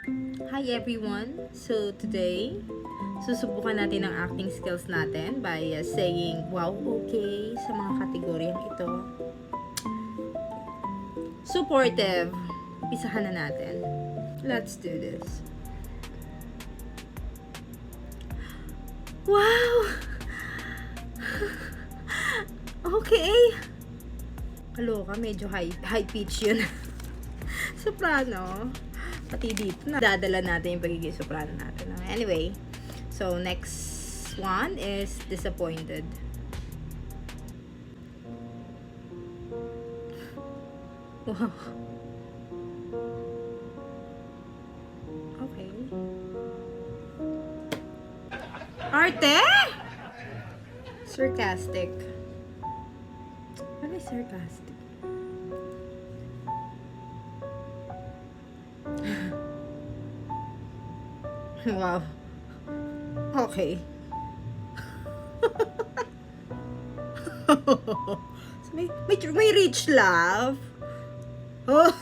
Hi everyone! So today, susubukan natin ang acting skills natin by saying, wow, okay, sa mga kategoryang ito. Supportive. Umpisahan na natin. Let's do this. Wow! Okay! Kaloka, medyo high pitch yun. Soprano. Pati dito na dadala natin yung pagiging soprano natin. Anyway, so next one is disappointed. Wow. Okay. Arte? Sarcastic. What is sarcastic? Wow. Okay. may rich laugh. Oh.